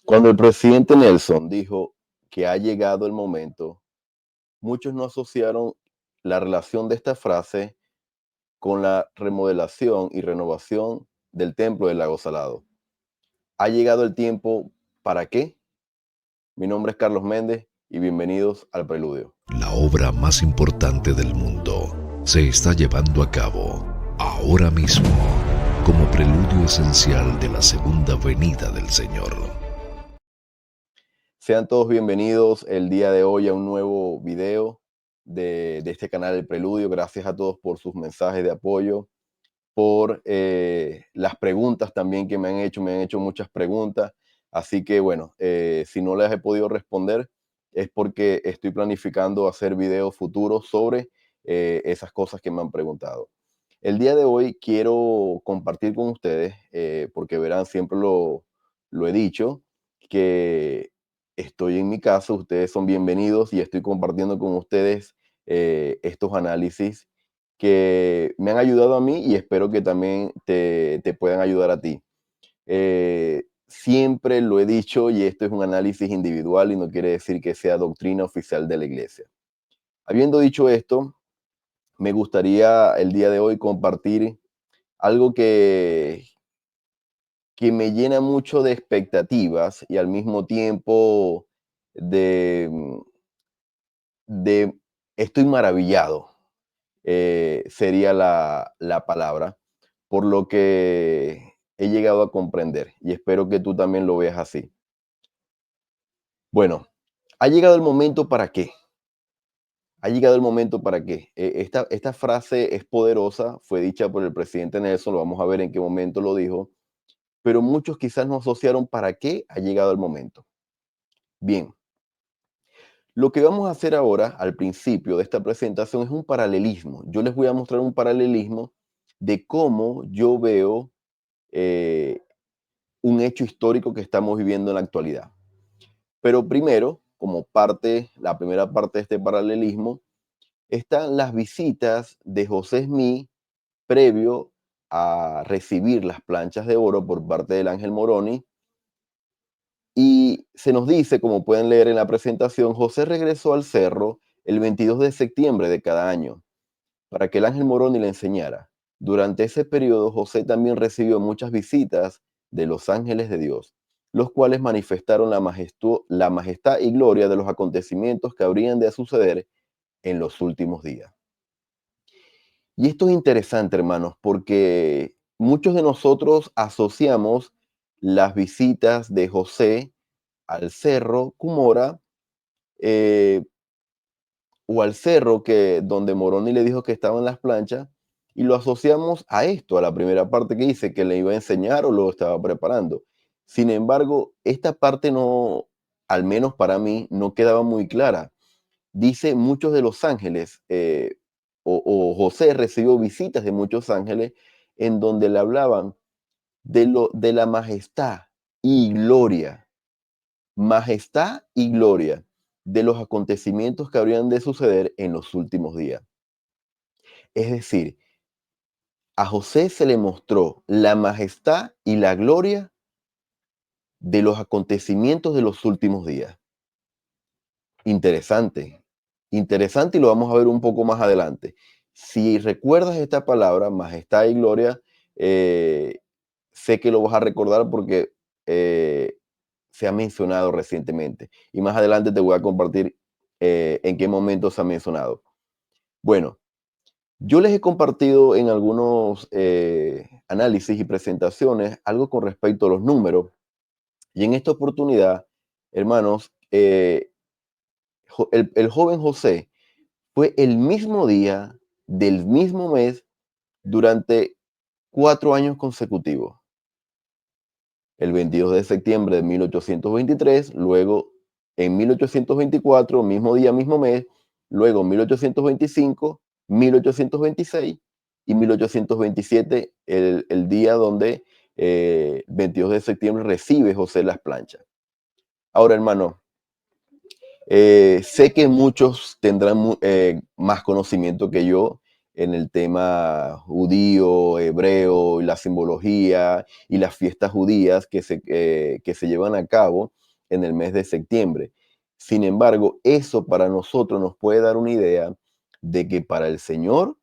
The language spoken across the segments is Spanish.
Cuando el presidente Nelson dijo que ha llegado el momento, muchos no asociaron la relación de esta frase con la remodelación y renovación del templo del Lago Salado. ¿Ha llegado el tiempo para qué? Mi nombre es Carlos Méndez y bienvenidos al Preludio. La obra más importante del mundo se está llevando a cabo ahora mismo como preludio esencial de la segunda venida del Señor. Sean todos bienvenidos el día de hoy a un nuevo video de este canal El Preludio. Gracias a todos por sus mensajes de apoyo, por las preguntas también que me han hecho muchas preguntas. Así que bueno, si no les he podido responder es porque estoy planificando hacer videos futuros sobre esas cosas que me han preguntado. El día de hoy quiero compartir con ustedes, porque verán, siempre lo he dicho, que estoy en mi casa, ustedes son bienvenidos y estoy compartiendo con ustedes estos análisis que me han ayudado a mí y espero que también te puedan ayudar a ti. Siempre lo he dicho y esto es un análisis individual y no quiere decir que sea doctrina oficial de la iglesia. Habiendo dicho esto, me gustaría el día de hoy compartir algo que me llena mucho de expectativas y al mismo tiempo de, de estoy maravillado, sería la palabra, por lo que he llegado a comprender y espero que tú también lo veas así. Bueno, ha llegado el momento para qué. Ha llegado el momento para qué. Esta frase es poderosa, fue dicha por el presidente Nelson, lo vamos a ver en qué momento lo dijo, pero muchos quizás no asociaron para qué ha llegado el momento. Bien, lo que vamos a hacer ahora, al principio de esta presentación, es un paralelismo. Yo les voy a mostrar un paralelismo de cómo yo veo eh, un hecho histórico que estamos viviendo en la actualidad. Pero primero, como parte, la primera parte de este paralelismo, están las visitas de José Smith previo a recibir las planchas de oro por parte del ángel Moroni. Y se nos dice, como pueden leer en la presentación, José regresó al cerro el 22 de septiembre de cada año para que el ángel Moroni le enseñara. Durante ese periodo, José también recibió muchas visitas de los ángeles de Dios, los cuales manifestaron la majestad y gloria de los acontecimientos que habrían de suceder en los últimos días. Y esto es interesante, hermanos, porque muchos de nosotros asociamos las visitas de José al cerro Cumora, eh, o al cerro donde Moroni le dijo que estaban las planchas, y lo asociamos a esto, a la primera parte que dice que le iba a enseñar o lo estaba preparando. Sin embargo, esta parte no, al menos para mí, no quedaba muy clara. Dice muchos de los ángeles, o José recibió visitas de muchos ángeles en donde le hablaban de la majestad y gloria de los acontecimientos que habrían de suceder en los últimos días. Es decir, a José se le mostró la majestad y la gloria de los acontecimientos de los últimos días. Interesante, interesante, y lo vamos a ver un poco más adelante. Si recuerdas esta palabra, majestad y gloria, sé que lo vas a recordar porque se ha mencionado recientemente. Y más adelante te voy a compartir en qué momento se ha mencionado. Bueno, yo les he compartido en algunos análisis y presentaciones algo con respecto a los números. Y en esta oportunidad, hermanos, el joven José fue el mismo día del mismo mes durante 4 años consecutivos. El 22 de septiembre de 1823, luego en 1824, mismo día, mismo mes, luego 1825, 1826 y 1827, el día donde 22 de septiembre recibe José las planchas. Ahora, hermano, sé que muchos tendrán más conocimiento que yo en el tema judío, hebreo, y la simbología y las fiestas judías que se llevan a cabo en el mes de septiembre. Sin embargo, eso para nosotros nos puede dar una idea de que para el Señor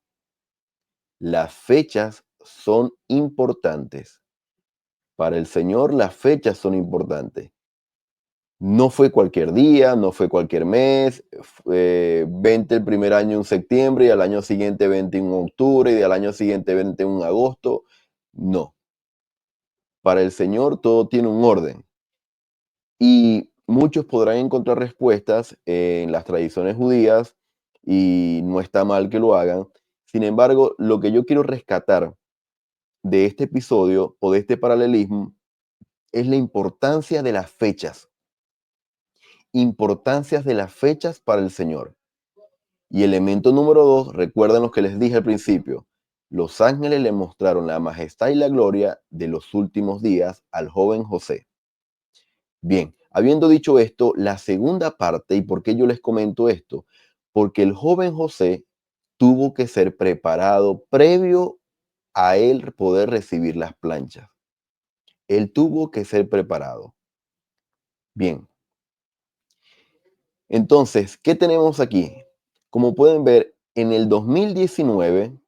las fechas son importantes. Para el Señor las fechas son importantes. No fue cualquier día, no fue cualquier mes, vente el primer año en septiembre y al año siguiente vente en octubre y al año siguiente vente en agosto. No, para el Señor todo tiene un orden y muchos podrán encontrar respuestas en las tradiciones judías y no está mal que lo hagan. Sin embargo, lo que yo quiero rescatar de este episodio o de este paralelismo es la importancia de las fechas, importancias de las fechas para el Señor. Y elemento número 2, recuerden lo que les dije al principio. Los ángeles le mostraron la majestad y la gloria de los últimos días al joven José. Bien, habiendo dicho esto, la segunda parte, ¿y por qué yo les comento esto? Porque el joven José tuvo que ser preparado previo a él poder recibir las planchas. Él tuvo que ser preparado. Bien, entonces, ¿qué tenemos aquí? Como pueden ver, en el 2019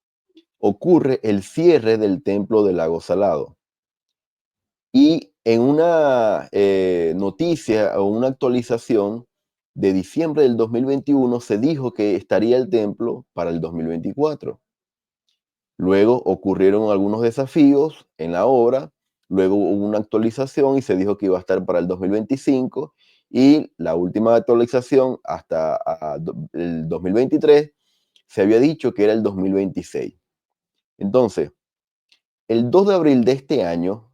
ocurre el cierre del templo del Lago Salado. Y en una noticia o una actualización de diciembre del 2021 se dijo que estaría el templo para el 2024. Luego ocurrieron algunos desafíos en la obra, luego hubo una actualización y se dijo que iba a estar para el 2025 y la última actualización hasta el 2023 se había dicho que era el 2026. Entonces, el 2 de abril de este año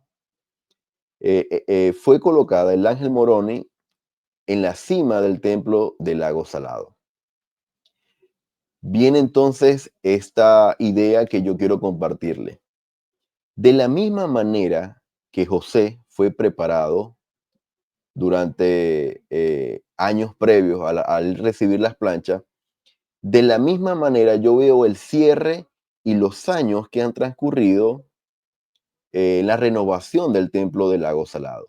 fue colocada el Ángel Moroni en la cima del templo del Lago Salado. Viene entonces esta idea que yo quiero compartirle. De la misma manera que José fue preparado durante años previos al recibir las planchas, de la misma manera yo veo el cierre y los años que han transcurrido en la renovación del templo del Lago Salado.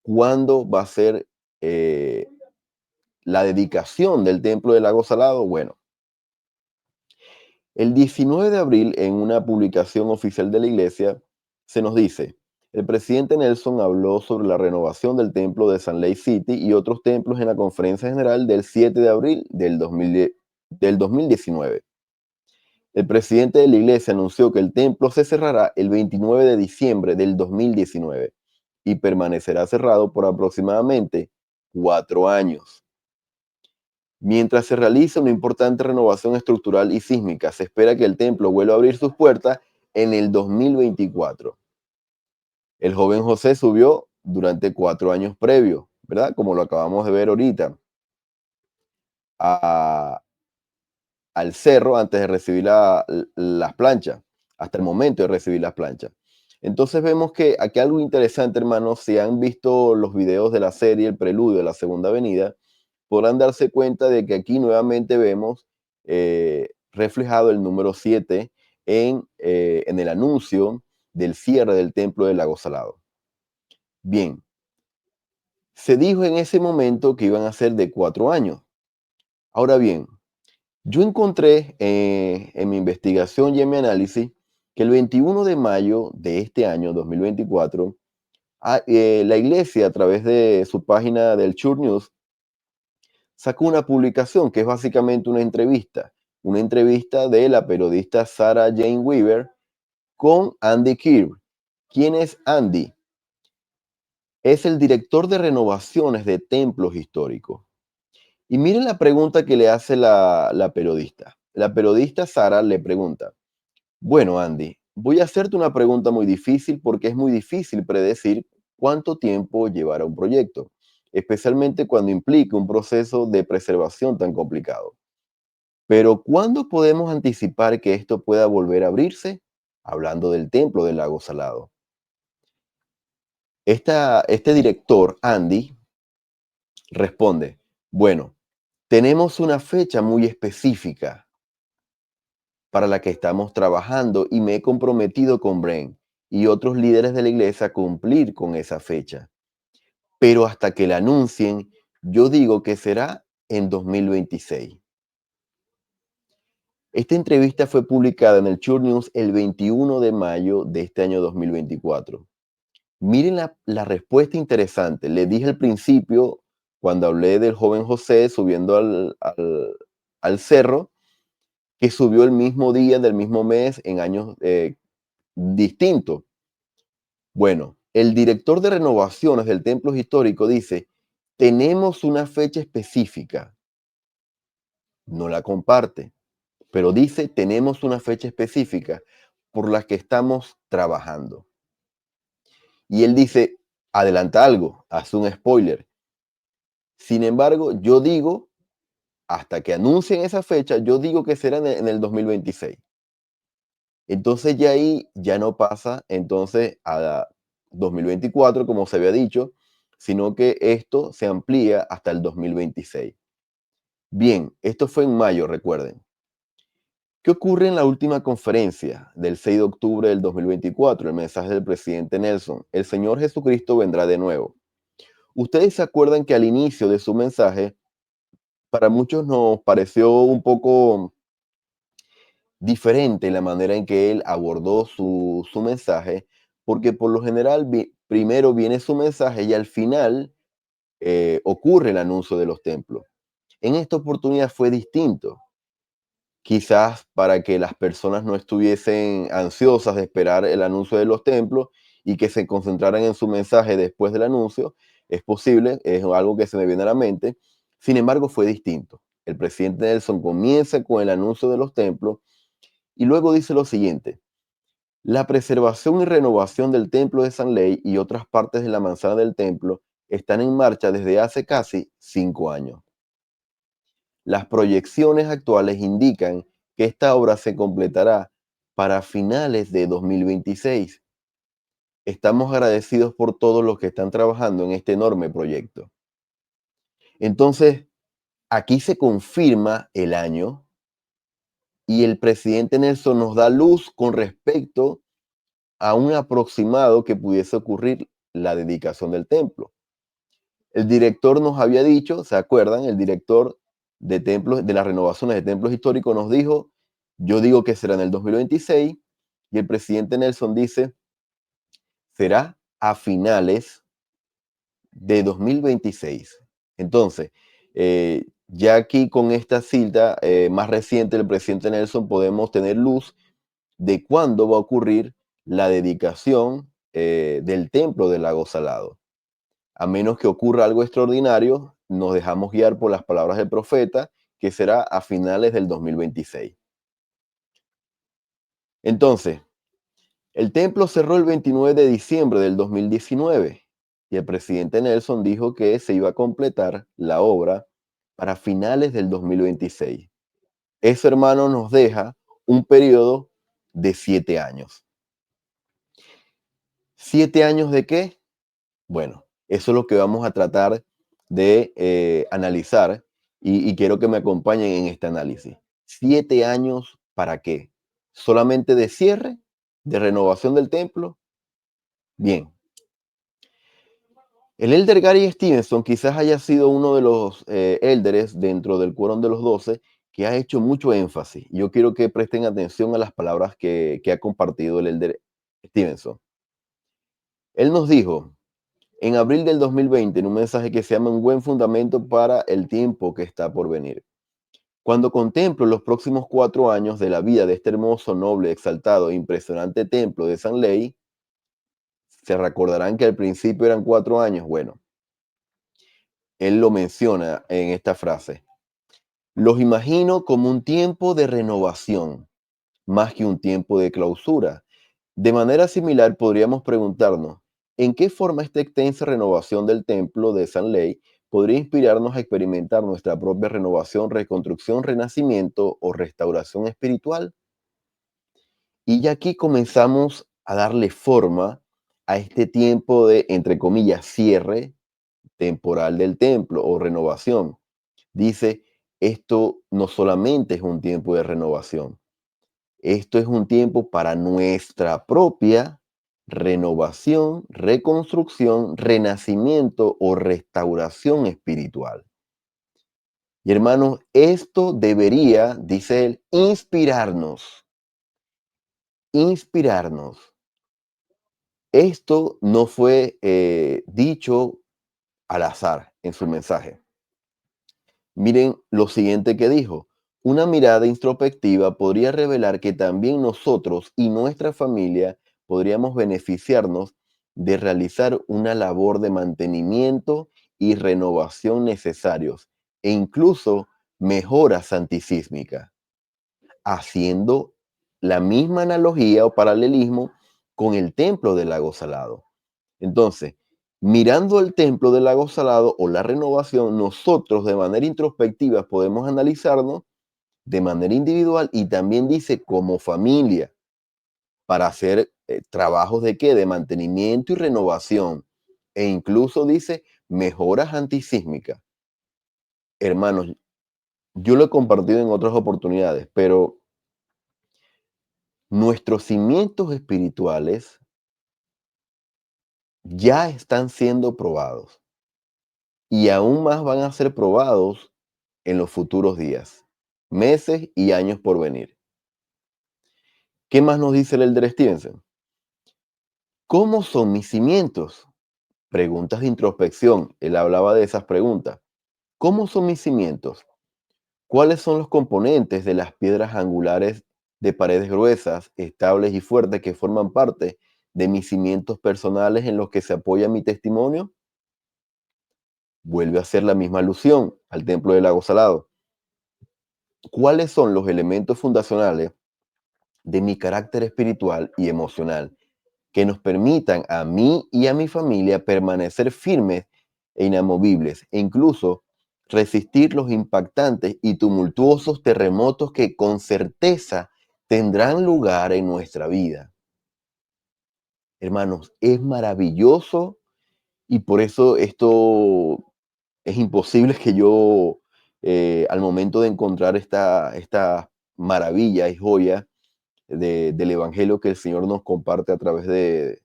¿Cuándo va a ser eh, la dedicación del templo del Lago Salado? Bueno, el 19 de abril, en una publicación oficial de la iglesia, se nos dice, el presidente Nelson habló sobre la renovación del templo de Salt Lake City y otros templos en la conferencia general del 7 de abril del 2019. El presidente de la iglesia anunció que el templo se cerrará el 29 de diciembre del 2019 y permanecerá cerrado por aproximadamente 4 años. Mientras se realiza una importante renovación estructural y sísmica, se espera que el templo vuelva a abrir sus puertas en el 2024. El joven José subió durante 4 años previos, ¿verdad? Como lo acabamos de ver ahorita, a, al cerro antes de recibir las planchas, hasta el momento de recibir las planchas. Entonces vemos que aquí algo interesante, hermanos, si han visto los videos de la serie El Preludio de la Segunda Venida, podrán darse cuenta de que aquí nuevamente vemos reflejado el número 7 en el anuncio del cierre del templo del Lago Salado. Bien, se dijo en ese momento que iban a ser de 4 años. Ahora bien, yo encontré en mi investigación y en mi análisis que el 21 de mayo de este año, 2024, la iglesia a través de su página del Church News sacó una publicación que es básicamente una entrevista de la periodista Sarah Jane Weaver con Andy Kirby. ¿Quién es Andy? Es el director de renovaciones de templos históricos. Y miren la pregunta que le hace la periodista. La periodista Sarah le pregunta, bueno, Andy, voy a hacerte una pregunta muy difícil porque es muy difícil predecir cuánto tiempo llevará un proyecto, especialmente cuando implica un proceso de preservación tan complicado. Pero ¿cuándo podemos anticipar que esto pueda volver a abrirse? Hablando del templo del Lago Salado. Este director, Andy, responde, bueno, tenemos una fecha muy específica, para la que estamos trabajando y me he comprometido con Bren y otros líderes de la iglesia a cumplir con esa fecha. Pero hasta que la anuncien, yo digo que será en 2026. Esta entrevista fue publicada en el Church News el 21 de mayo de este año 2024. Miren la respuesta interesante. Le dije al principio, cuando hablé del joven José subiendo al cerro, que subió el mismo día del mismo mes en años distintos. Bueno, el director de renovaciones del templo histórico dice, tenemos una fecha específica. No la comparte, pero dice, tenemos una fecha específica por la que estamos trabajando. Y él dice, adelanta algo, hace un spoiler. Sin embargo, yo digo, hasta que anuncien esa fecha, yo digo que será en el 2026. Entonces ya ahí ya no pasa entonces a 2024, como se había dicho, sino que esto se amplía hasta el 2026. Bien, esto fue en mayo, recuerden. ¿Qué ocurre en la última conferencia del 6 de octubre del 2024? El mensaje del presidente Nelson. El Señor Jesucristo vendrá de nuevo. Ustedes se acuerdan que al inicio de su mensaje, para muchos nos pareció un poco diferente la manera en que él abordó su mensaje, porque por lo general primero viene su mensaje y al final ocurre el anuncio de los templos. En esta oportunidad fue distinto, quizás para que las personas no estuviesen ansiosas de esperar el anuncio de los templos y que se concentraran en su mensaje después del anuncio. Es posible, es algo que se me viene a la mente. Sin embargo, fue distinto. El presidente Nelson comienza con el anuncio de los templos y luego dice lo siguiente: la preservación y renovación del templo de San Ley y otras partes de la manzana del templo están en marcha desde hace casi 5 años. Las proyecciones actuales indican que esta obra se completará para finales de 2026. Estamos agradecidos por todos los que están trabajando en este enorme proyecto. Entonces, aquí se confirma el año y el presidente Nelson nos da luz con respecto a un aproximado que pudiese ocurrir la dedicación del templo. El director nos había dicho, ¿se acuerdan? El director de templos, de las renovaciones de templos históricos nos dijo, yo digo que será en el 2026, y el presidente Nelson dice, será a finales de 2026. Entonces, ya aquí con esta cita más reciente del presidente Nelson podemos tener luz de cuándo va a ocurrir la dedicación del templo del lago Salado. A menos que ocurra algo extraordinario, nos dejamos guiar por las palabras del profeta, que será a finales del 2026. Entonces, el templo cerró el 29 de diciembre del 2019 y el presidente Nelson dijo que se iba a completar la obra para finales del 2026. Eso, hermano, nos deja un periodo de 7 años. ¿7 años de qué? Bueno, eso es lo que vamos a tratar de analizar y quiero que me acompañen en este análisis. 7 años, ¿para qué? ¿Solamente de cierre, de renovación del templo? Bien. El elder Gary Stevenson quizás haya sido uno de los élderes dentro del quórum de los 12 que ha hecho mucho énfasis. Yo quiero que presten atención a las palabras que ha compartido el elder Stevenson. Él nos dijo, en abril del 2020, en un mensaje que se llama Un buen fundamento para el tiempo que está por venir. Cuando contemplo los próximos 4 años de la vida de este hermoso, noble, exaltado e impresionante templo de San Ley, se recordarán que al principio eran 4 años. Bueno, él lo menciona en esta frase. Los imagino como un tiempo de renovación, más que un tiempo de clausura. De manera similar, podríamos preguntarnos, ¿en qué forma esta extensa renovación del templo de San Ley podría inspirarnos a experimentar nuestra propia renovación, reconstrucción, renacimiento o restauración espiritual? Y ya aquí comenzamos a darle forma a este tiempo de, entre comillas, cierre temporal del templo o renovación. Dice, esto no solamente es un tiempo de renovación, Esto es un tiempo para nuestra propia renovación, reconstrucción, renacimiento o restauración espiritual. Y hermanos, esto debería, dice él, inspirarnos. Esto no fue dicho al azar en su mensaje. Miren lo siguiente que dijo. Una mirada introspectiva podría revelar que también nosotros y nuestra familia podríamos beneficiarnos de realizar una labor de mantenimiento y renovación necesarios e incluso mejoras antisísmicas, haciendo la misma analogía o paralelismo con el templo del lago Salado. Entonces, mirando el templo del lago Salado o la renovación, nosotros de manera introspectiva podemos analizarnos de manera individual y también dice como familia para hacer trabajos de qué, de mantenimiento y renovación e incluso dice mejoras antisísmicas. Hermanos, yo lo he compartido en otras oportunidades, pero nuestros cimientos espirituales ya están siendo probados y aún más van a ser probados en los futuros días, meses y años por venir. ¿Qué más nos dice el Elder Stevenson? ¿Cómo son mis cimientos? Preguntas de introspección. Él hablaba de esas preguntas. ¿Cómo son mis cimientos? ¿Cuáles son los componentes de las piedras angulares de paredes gruesas, estables y fuertes que forman parte de mis cimientos personales en los que se apoya mi testimonio? Vuelve a hacer la misma alusión al templo del lago Salado. ¿Cuáles son los elementos fundacionales de mi carácter espiritual y emocional que nos permitan a mí y a mi familia permanecer firmes e inamovibles e incluso resistir los impactantes y tumultuosos terremotos que con certeza tendrán lugar en nuestra vida? Hermanos, es maravilloso y por eso esto es imposible que yo, al momento de encontrar esta maravilla y joya del Evangelio que el Señor nos comparte a través de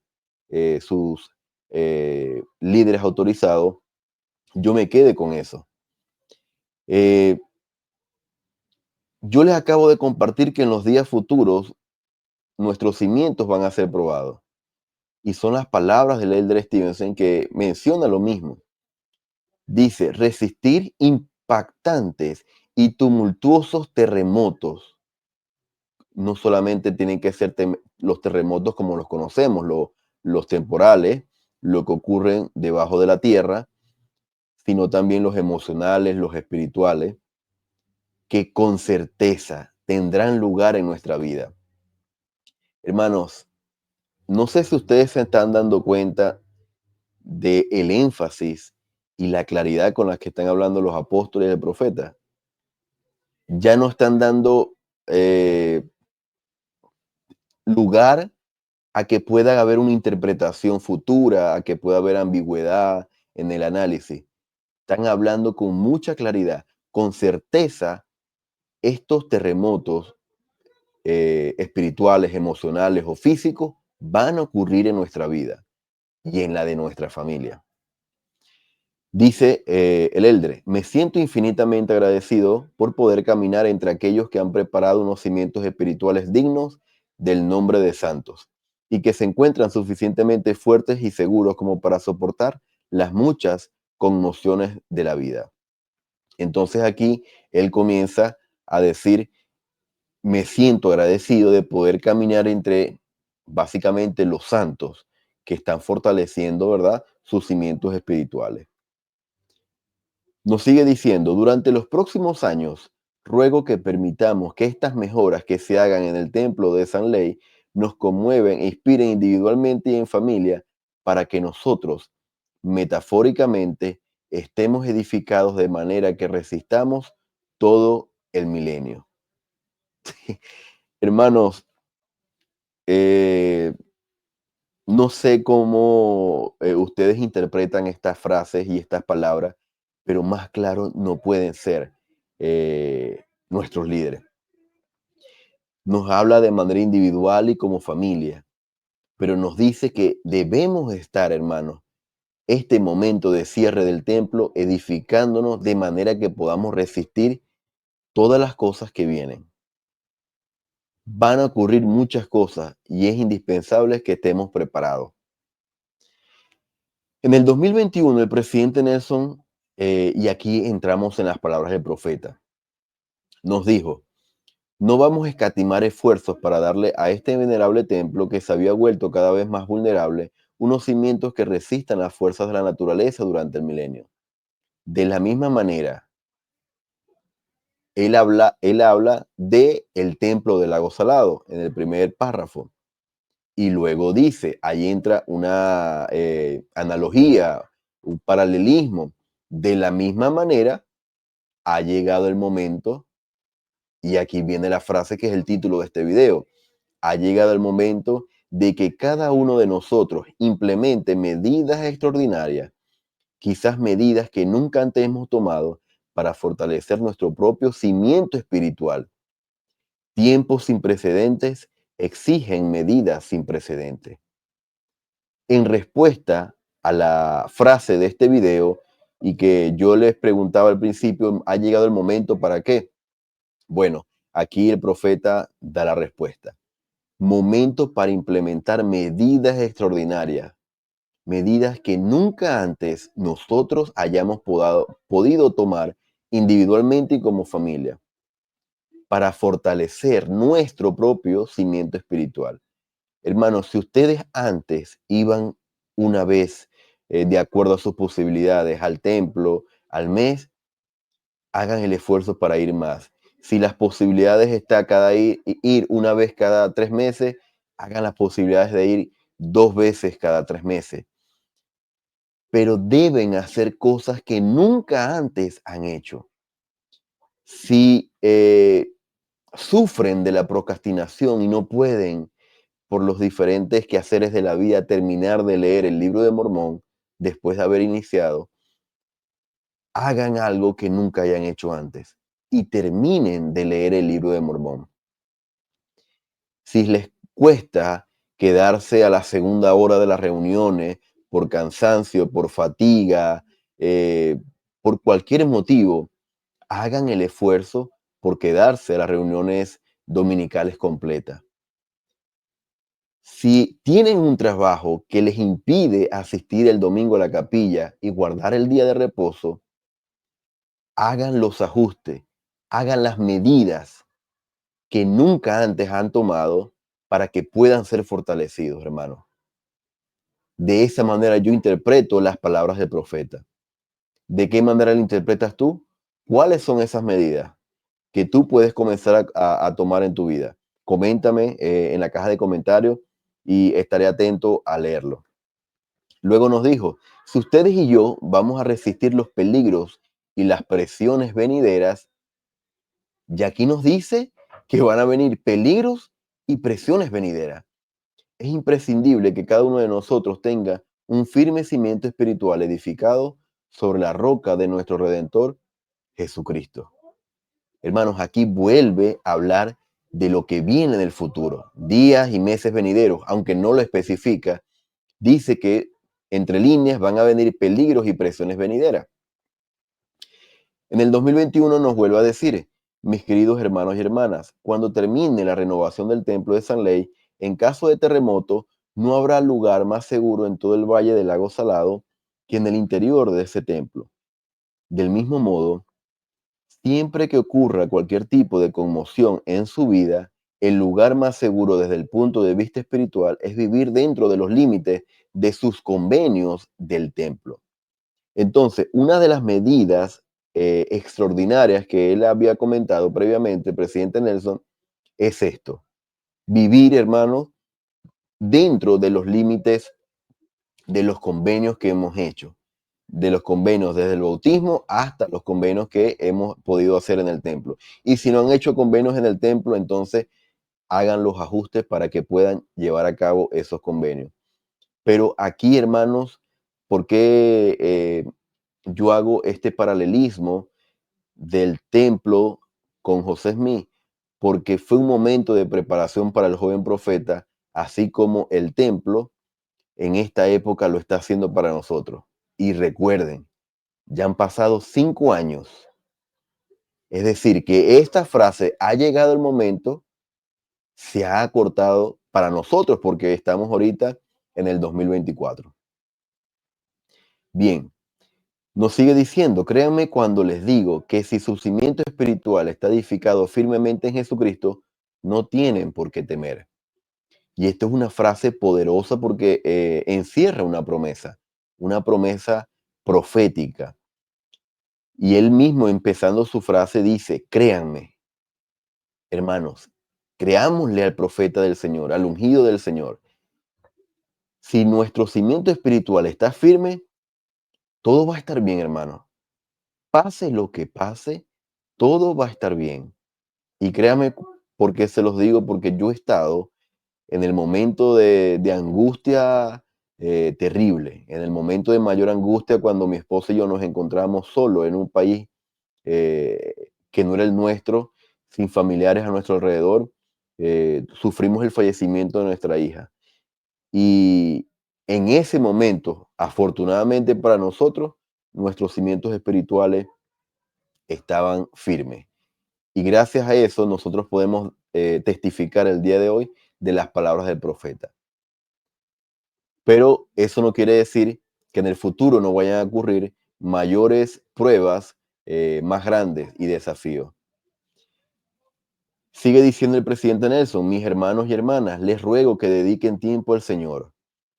sus líderes autorizados, yo me quede con eso. Eh, yo les acabo de compartir que en los días futuros nuestros cimientos van a ser probados. Y son las palabras del Elder Stevenson que menciona lo mismo. Dice, resistir impactantes y tumultuosos terremotos. No solamente tienen que ser los terremotos como los conocemos, los temporales, lo que ocurren debajo de la tierra, sino también los emocionales, los espirituales, que con certeza tendrán lugar en nuestra vida. Hermanos, no sé si ustedes se están dando cuenta del énfasis y la claridad con la que están hablando los apóstoles y el profeta. Ya no están dando lugar a que pueda haber una interpretación futura, a que pueda haber ambigüedad en el análisis. Están hablando con mucha claridad, con certeza, estos terremotos espirituales, emocionales o físicos van a ocurrir en nuestra vida y en la de nuestra familia. Dice el Eldre, me siento infinitamente agradecido por poder caminar entre aquellos que han preparado unos cimientos espirituales dignos del nombre de santos y que se encuentran suficientemente fuertes y seguros como para soportar las muchas conmociones de la vida. Entonces aquí él comienza a decir, me siento agradecido de poder caminar entre básicamente los santos que están fortaleciendo, ¿verdad?, sus cimientos espirituales. Nos sigue diciendo, durante los próximos años, ruego que permitamos que estas mejoras que se hagan en el templo de San Ley nos conmueven e inspiren individualmente y en familia para que nosotros, metafóricamente, estemos edificados de manera que resistamos todo el milenio. Hermanos, eh, no sé cómo ustedes interpretan estas frases y estas palabras, pero más claro no pueden ser nuestros líderes. Nos habla de manera individual y como familia, pero nos dice que debemos estar, hermanos, este momento de cierre del templo edificándonos de manera que podamos resistir todas las cosas que vienen. Van a ocurrir muchas cosas y es indispensable que estemos preparados. En el 2021, el presidente Nelson, y aquí entramos en las palabras del profeta, nos dijo: no vamos a escatimar esfuerzos para darle a este venerable templo que se había vuelto cada vez más vulnerable unos cimientos que resistan las fuerzas de la naturaleza durante el milenio. De la misma manera, él habla de el templo del lago Salado en el primer párrafo. Y luego dice, ahí entra una analogía, un paralelismo. De la misma manera, ha llegado el momento, y aquí viene la frase que es el título de este video: ha llegado el momento de que cada uno de nosotros implemente medidas extraordinarias, quizás medidas que nunca antes hemos tomado, para fortalecer nuestro propio cimiento espiritual. Tiempos sin precedentes exigen medidas sin precedentes. En respuesta a la frase de este video, y que yo les preguntaba al principio, ¿ha llegado el momento para qué? Bueno, aquí el profeta da la respuesta. Momento para implementar medidas extraordinarias, medidas que nunca antes nosotros hayamos podido tomar individualmente y como familia, para fortalecer nuestro propio cimiento espiritual. Hermanos, si ustedes antes iban una vez, de acuerdo a sus posibilidades, al templo, al mes, hagan el esfuerzo para ir más. Si las posibilidades está ir una vez cada 3 meses, hagan las posibilidades de ir 2 veces cada 3 meses. Pero deben hacer cosas que nunca antes han hecho. Si sufren de la procrastinación y no pueden, por los diferentes quehaceres de la vida, terminar de leer el libro de Mormón después de haber iniciado, hagan algo que nunca hayan hecho antes y terminen de leer el libro de Mormón. Si les cuesta quedarse a la segunda hora de las reuniones por cansancio, por fatiga, por cualquier motivo, hagan el esfuerzo por quedarse a las reuniones dominicales completas. Si tienen un trabajo que les impide asistir el domingo a la capilla y guardar el día de reposo, hagan los ajustes, hagan las medidas que nunca antes han tomado para que puedan ser fortalecidos, hermanos. De esa manera yo interpreto las palabras del profeta. ¿De qué manera lo interpretas tú? ¿Cuáles son esas medidas que tú puedes comenzar a tomar en tu vida? Coméntame en la caja de comentarios y estaré atento a leerlo. Luego nos dijo: si ustedes y yo vamos a resistir los peligros y las presiones venideras, y aquí nos dice que van a venir peligros y presiones venideras. Es imprescindible que cada uno de nosotros tenga un firme cimiento espiritual edificado sobre la roca de nuestro Redentor, Jesucristo. Hermanos, aquí vuelve a hablar de lo que viene en el futuro, días y meses venideros, aunque no lo especifica. Dice que entre líneas van a venir peligros y presiones venideras. En el 2021 nos vuelve a decir: mis queridos hermanos y hermanas, cuando termine la renovación del templo de San Ley, en caso de terremoto, no habrá lugar más seguro en todo el valle del lago Salado que en el interior de ese templo. Del mismo modo, siempre que ocurra cualquier tipo de conmoción en su vida, el lugar más seguro desde el punto de vista espiritual es vivir dentro de los límites de sus convenios del templo. Entonces, una de las medidas extraordinarias que él había comentado previamente, el presidente Nelson, es esto: vivir, hermanos, dentro de los límites de los convenios que hemos hecho, de los convenios desde el bautismo hasta los convenios que hemos podido hacer en el templo. Y si no han hecho convenios en el templo, entonces hagan los ajustes para que puedan llevar a cabo esos convenios. Pero aquí, hermanos, ¿por qué yo hago este paralelismo del templo con José Smith? porque fue un momento de preparación para el joven profeta, así como el templo en esta época lo está haciendo para nosotros. Y recuerden, ya han pasado 5 años. Es decir, que esta frase ha llegado el momento, se ha acortado para nosotros porque estamos ahorita en el 2024. Bien, nos sigue diciendo, créanme cuando les digo que si su cimiento espiritual está edificado firmemente en Jesucristo, no tienen por qué temer. Y esto es una frase poderosa porque encierra una promesa profética. Y él mismo empezando su frase dice, créanme, hermanos, creámosle al profeta del Señor, al ungido del Señor. Si nuestro cimiento espiritual está firme, todo va a estar bien, hermano. Pase lo que pase, todo va a estar bien. Y créame, porque se los digo, porque yo he estado en el momento de angustia terrible, en el momento de mayor angustia cuando mi esposa y yo nos encontramos solos en un país que no era el nuestro, sin familiares a nuestro alrededor. Sufrimos el fallecimiento de nuestra hija. Y en ese momento, afortunadamente para nosotros, nuestros cimientos espirituales estaban firmes. Y gracias a eso nosotros podemos testificar el día de hoy de las palabras del profeta. Pero eso no quiere decir que en el futuro no vayan a ocurrir mayores pruebas más grandes y desafíos. Sigue diciendo el presidente Nelson, mis hermanos y hermanas, les ruego que dediquen tiempo al Señor.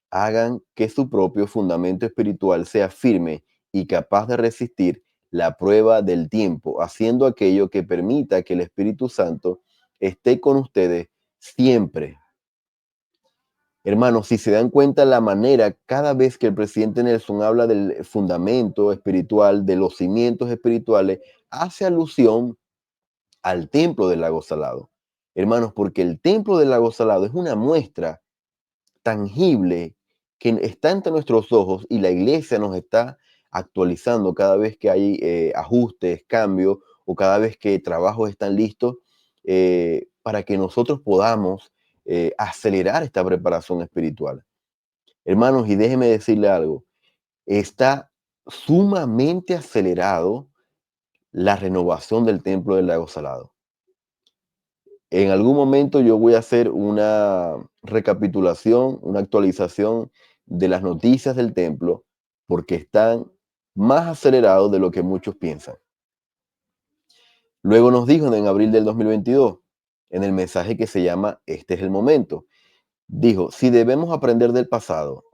Hagan que su propio fundamento espiritual sea firme y capaz de resistir la prueba del tiempo, haciendo aquello que permita que el Espíritu Santo esté con ustedes siempre. Hermanos, si se dan cuenta la manera, cada vez que el presidente Nelson habla del fundamento espiritual, de los cimientos espirituales, hace alusión al templo del lago Salado. Hermanos, porque el templo del lago Salado es una muestra tangible que está ante nuestros ojos y la iglesia nos está actualizando cada vez que hay ajustes, cambios o cada vez que trabajos están listos para que nosotros podamos acelerar esta preparación espiritual. Hermanos, y déjeme decirle algo, está sumamente acelerado la renovación del templo del lago Salado. En algún momento yo voy a hacer una recapitulación, una actualización de las noticias del templo, porque están más acelerados de lo que muchos piensan. Luego nos dijo en abril del 2022, en el mensaje que se llama Este es el momento, dijo, si debemos aprender del pasado,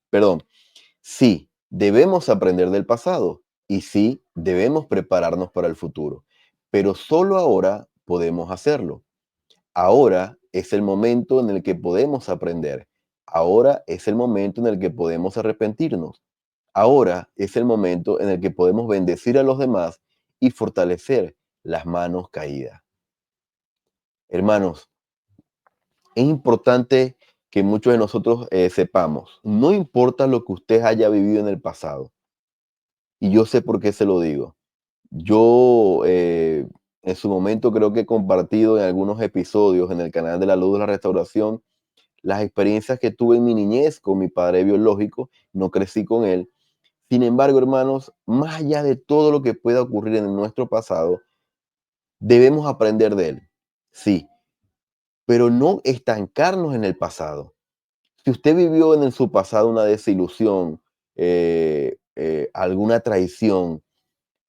perdón, sí, debemos aprender del pasado y sí, debemos prepararnos para el futuro, pero solo ahora podemos hacerlo. Ahora es el momento en el que podemos aprender. Ahora es el momento en el que podemos arrepentirnos. Ahora es el momento en el que podemos bendecir a los demás y fortalecer las manos caídas. Hermanos, es importante que muchos de nosotros sepamos, no importa lo que usted haya vivido en el pasado, y yo sé por qué se lo digo. Yo en su momento creo que he compartido en algunos episodios en el canal de la Luz de la Restauración las experiencias que tuve en mi niñez con mi padre biológico, no crecí con él. Sin embargo, hermanos, más allá de todo lo que pueda ocurrir en nuestro pasado, debemos aprender de él, sí, pero no estancarnos en el pasado. Si usted vivió su pasado una desilusión, alguna traición,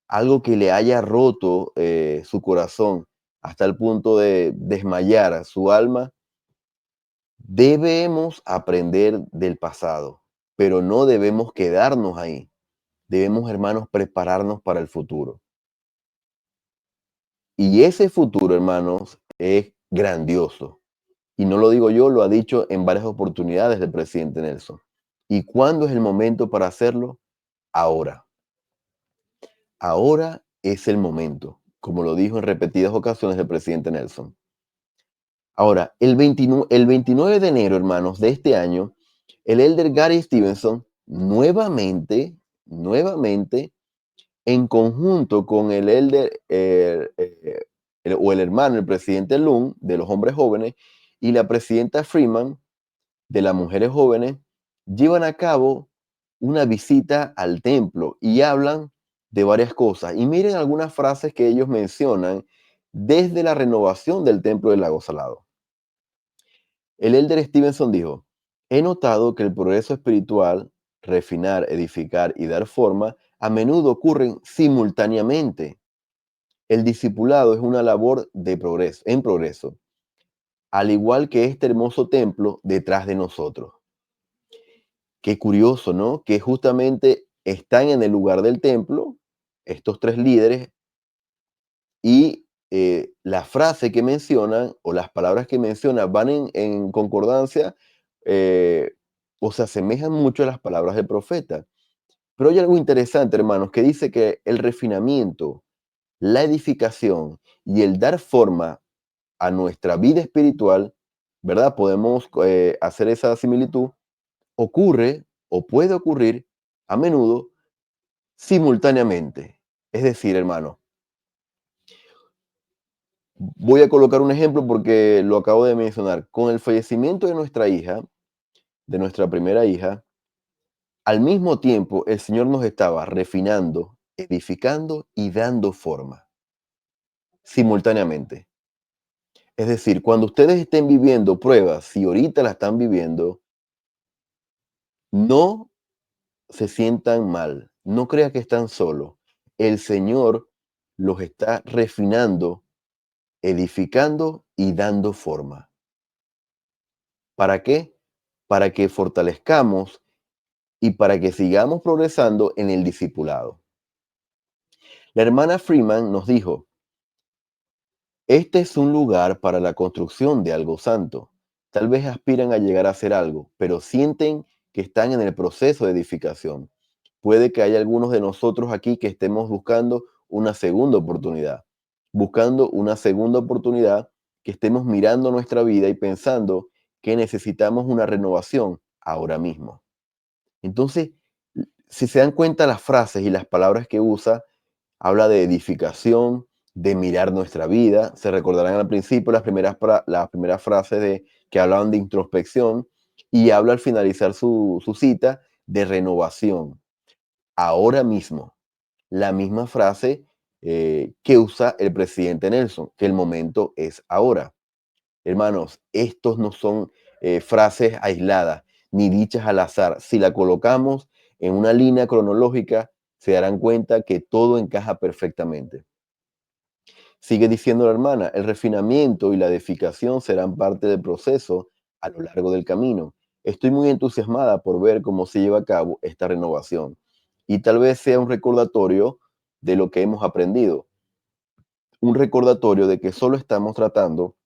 algo que le haya roto su corazón hasta el punto de desmayar a su alma, debemos aprender del pasado, pero no debemos quedarnos ahí. Debemos, hermanos, prepararnos para el futuro. Y ese futuro, hermanos, es grandioso. Y no lo digo yo, lo ha dicho en varias oportunidades el presidente Nelson. ¿Y cuándo es el momento para hacerlo? Ahora. Ahora es el momento, como lo dijo en repetidas ocasiones el presidente Nelson. Ahora, el 29 de enero, hermanos, de este año, el elder Gary Stevenson nuevamente, en conjunto con el elder o el hermano, el presidente Lund, de los hombres jóvenes, y la presidenta Freeman, de las mujeres jóvenes, llevan a cabo una visita al templo y hablan de varias cosas. Y miren algunas frases que ellos mencionan desde la renovación del templo del Lago Salado. El elder Stevenson dijo: he notado que el progreso espiritual, refinar, edificar y dar forma, a menudo ocurren simultáneamente. El discipulado es una labor de progreso, en progreso, al igual que este hermoso templo detrás de nosotros. Qué curioso, ¿no? Que justamente están en el lugar del templo, estos tres líderes, y la frase que mencionan o las palabras que mencionan van en concordancia, eh, o se asemejan mucho a las palabras del profeta. Pero hay algo interesante, hermanos, que dice que el refinamiento, la edificación y el dar forma a nuestra vida espiritual, ¿verdad? Podemos hacer esa similitud, ocurre o puede ocurrir a menudo simultáneamente. Es decir, hermano, voy a colocar un ejemplo porque lo acabo de mencionar. Con el fallecimiento de nuestra hija, de nuestra primera hija, al mismo tiempo el Señor nos estaba refinando, edificando y dando forma simultáneamente. Es decir, cuando ustedes estén viviendo pruebas, si ahorita la están viviendo, no se sientan mal, no crean que están solos. El Señor los está refinando, edificando y dando forma. ¿Para qué? Para que fortalezcamos y para que sigamos progresando en el discipulado. La hermana Freeman nos dijo: este es un lugar para la construcción de algo santo. Tal vez aspiran a llegar a hacer algo, pero sienten que están en el proceso de edificación. Puede que haya algunos de nosotros aquí que estemos buscando una segunda oportunidad, que estemos mirando nuestra vida y pensando que necesitamos una renovación ahora mismo. Entonces, si se dan cuenta las frases y las palabras que usa, habla de edificación, de mirar nuestra vida. Se recordarán al principio las primeras frases que hablaban de introspección, y habla al finalizar su cita de renovación. Ahora mismo, la misma frase que usa el presidente Nelson, que el momento es ahora. Hermanos, estos no son frases aisladas ni dichas al azar. Si la colocamos en una línea cronológica, se darán cuenta que todo encaja perfectamente. Sigue diciendo la hermana: el refinamiento y la edificación serán parte del proceso a lo largo del camino. Estoy muy entusiasmada por ver cómo se lleva a cabo esta renovación, y tal vez sea un recordatorio de lo que hemos aprendido, un recordatorio de que solo estamos tratando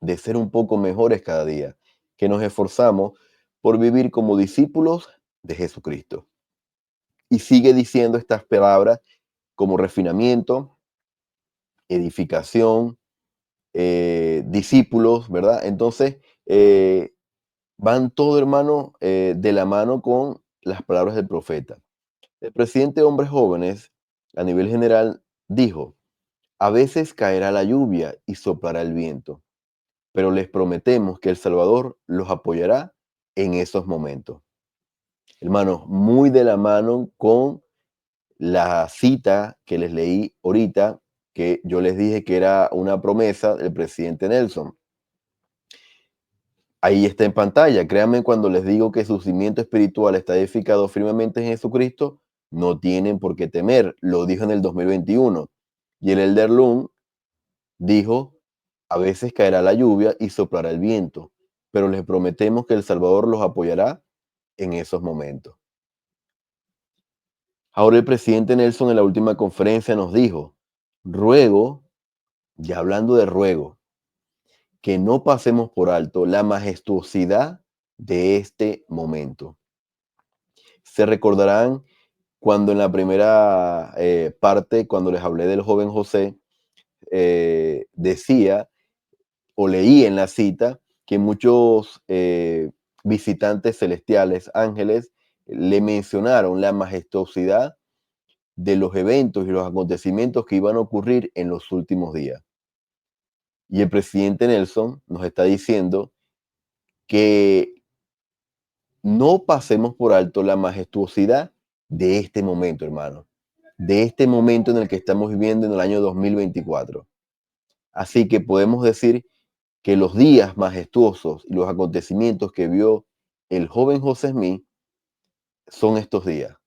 de ser un poco mejores cada día, que nos esforzamos por vivir como discípulos de Jesucristo. Y sigue diciendo estas palabras como refinamiento, edificación, discípulos, ¿verdad? Entonces, van todo, hermano, de la mano con las palabras del profeta. El presidente de Hombres Jóvenes, a nivel general, dijo: a veces caerá la lluvia y soplará el viento, pero les prometemos que el Salvador los apoyará en esos momentos. Hermanos, muy de la mano con la cita que les leí ahorita, que yo les dije que era una promesa del presidente Nelson. Ahí está en pantalla. Créanme cuando les digo que su cimiento espiritual está edificado firmemente en Jesucristo, no tienen por qué temer. Lo dijo en el 2021. Y el elder Lund dijo: a veces caerá la lluvia y soplará el viento, pero les prometemos que el Salvador los apoyará en esos momentos. Ahora el presidente Nelson en la última conferencia nos dijo: ruego, ya hablando de ruego, que no pasemos por alto la majestuosidad de este momento. Se recordarán cuando en la primera parte, cuando les hablé del joven José, decía o leí en la cita que muchos visitantes celestiales, ángeles, le mencionaron la majestuosidad de los eventos y los acontecimientos que iban a ocurrir en los últimos días. Y el presidente Nelson nos está diciendo que no pasemos por alto la majestuosidad de este momento, hermano, de este momento en el que estamos viviendo en el año 2024. Así que podemos decir que los días majestuosos y los acontecimientos que vio el joven José Smith son estos días.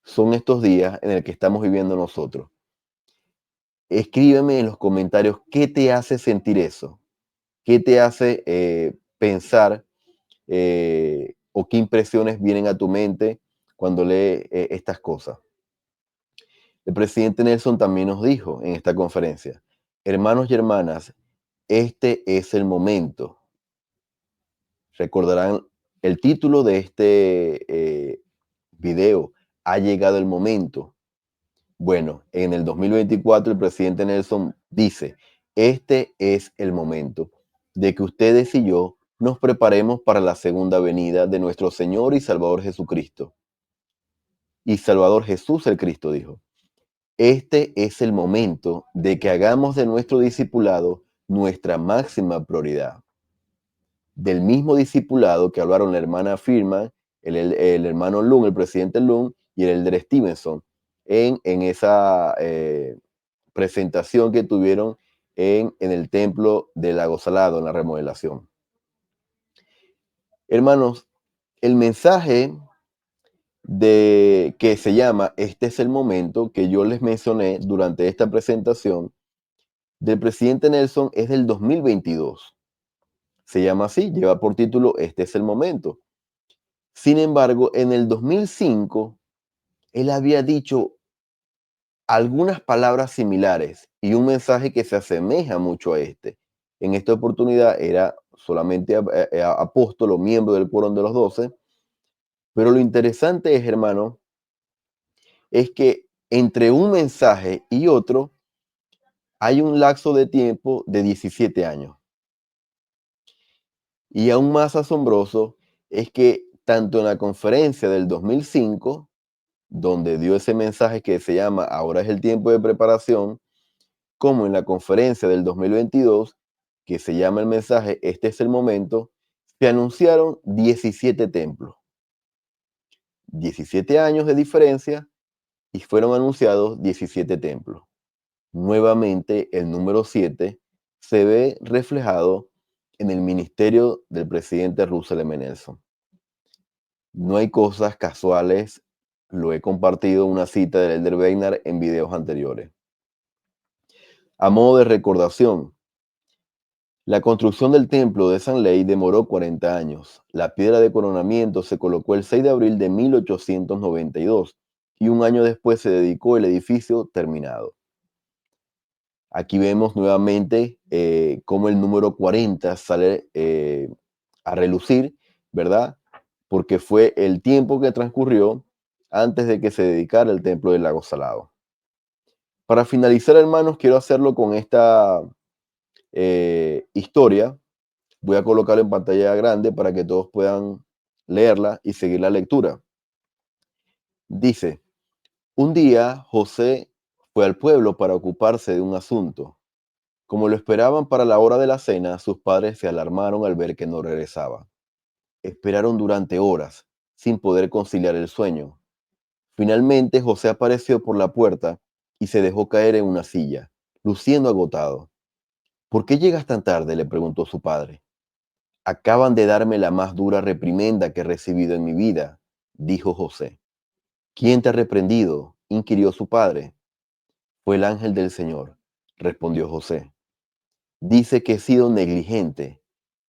Son estos días en el que estamos viviendo nosotros. Escríbeme en los comentarios qué te hace sentir eso, qué te hace pensar o qué impresiones vienen a tu mente cuando lees estas cosas. El presidente Nelson también nos dijo en esta conferencia, hermanos y hermanas, este es el momento. Recordarán el título de este video, ha llegado el momento. Bueno, en el 2024 el presidente Nelson dice, este es el momento de que ustedes y yo nos preparemos para la segunda venida de nuestro Señor y Salvador Jesucristo. Y Salvador Jesús el Cristo dijo, este es el momento de que hagamos de nuestro discipulado nuestra máxima prioridad. Del mismo discipulado que hablaron la hermana Firman, el hermano Lund, el presidente Lund y el elder Stevenson en esa presentación que tuvieron en el templo de Lago Salado, en la remodelación. Hermanos, el mensaje que se llama Este es el momento, que yo les mencioné durante esta presentación, del presidente Nelson es del 2022. Se llama así, lleva por título Este es el momento. Sin embargo, en el 2005, él había dicho algunas palabras similares y un mensaje que se asemeja mucho a este. En esta oportunidad era solamente apóstol o miembro del quórum de los 12, pero lo interesante es, hermano, es que entre un mensaje y otro hay un lapso de tiempo de 17 años. Y aún más asombroso es que tanto en la conferencia del 2005, donde dio ese mensaje que se llama Ahora es el tiempo de preparación, como en la conferencia del 2022, que se llama el mensaje Este es el momento, se anunciaron 17 templos. 17 años de diferencia y fueron anunciados 17 templos. Nuevamente, el número 7 se ve reflejado en el ministerio del presidente Russell M. Nelson. No hay cosas casuales, lo he compartido en una cita del elder Beinart en videos anteriores. A modo de recordación, la construcción del templo de San Ley demoró 40 años. La piedra de coronamiento se colocó el 6 de abril de 1892 y un año después se dedicó el edificio terminado. Aquí vemos nuevamente cómo el número 40 sale a relucir, ¿verdad? Porque fue el tiempo que transcurrió antes de que se dedicara el templo del Lago Salado. Para finalizar, hermanos, quiero hacerlo con esta historia. Voy a colocarla en pantalla grande para que todos puedan leerla y seguir la lectura. Dice, un día José fue al pueblo para ocuparse de un asunto. Como lo esperaban para la hora de la cena, sus padres se alarmaron al ver que no regresaba. Esperaron durante horas, sin poder conciliar el sueño. Finalmente José apareció por la puerta y se dejó caer en una silla, luciendo agotado. ¿Por qué llegas tan tarde?, le preguntó su padre. Acaban de darme la más dura reprimenda que he recibido en mi vida, dijo José. ¿Quién te ha reprendido?, inquirió su padre. Fue el ángel del Señor, respondió José. Dice que he sido negligente.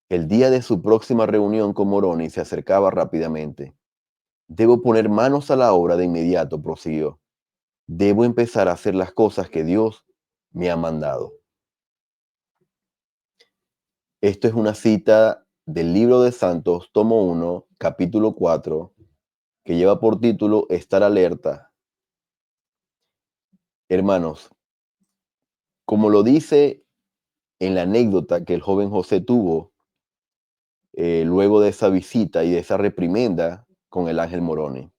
El día de su próxima reunión con Moroni se acercaba rápidamente. Debo poner manos a la obra de inmediato, prosiguió. Debo empezar a hacer las cosas que Dios me ha mandado. Esto es una cita del Libro de Santos, tomo 1, capítulo 4, que lleva por título Estar alerta. Hermanos, como lo dice en la anécdota que el joven José tuvo luego de esa visita y de esa reprimenda con el ángel Moroni,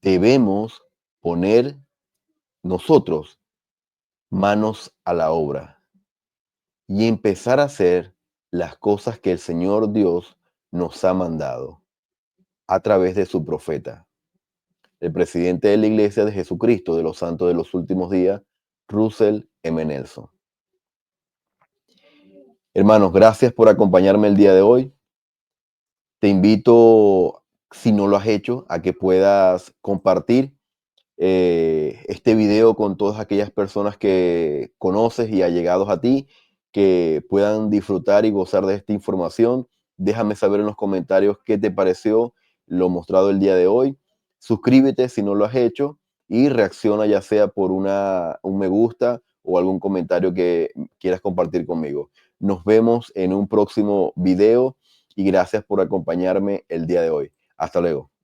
debemos poner nosotros manos a la obra. y empezar a hacer las cosas que el Señor Dios nos ha mandado a través de su profeta, el presidente de la Iglesia de Jesucristo de los Santos de los Últimos Días, Russell M. Nelson. Hermanos, gracias por acompañarme el día de hoy. Te invito, si no lo has hecho, a que puedas compartir este video con todas aquellas personas que conoces y allegados a ti, que puedan disfrutar y gozar de esta información. Déjame saber en los comentarios qué te pareció lo mostrado el día de hoy. Suscríbete si no lo has hecho y reacciona ya sea por un me gusta o algún comentario que quieras compartir conmigo. Nos vemos en un próximo video y gracias por acompañarme el día de hoy. Hasta luego.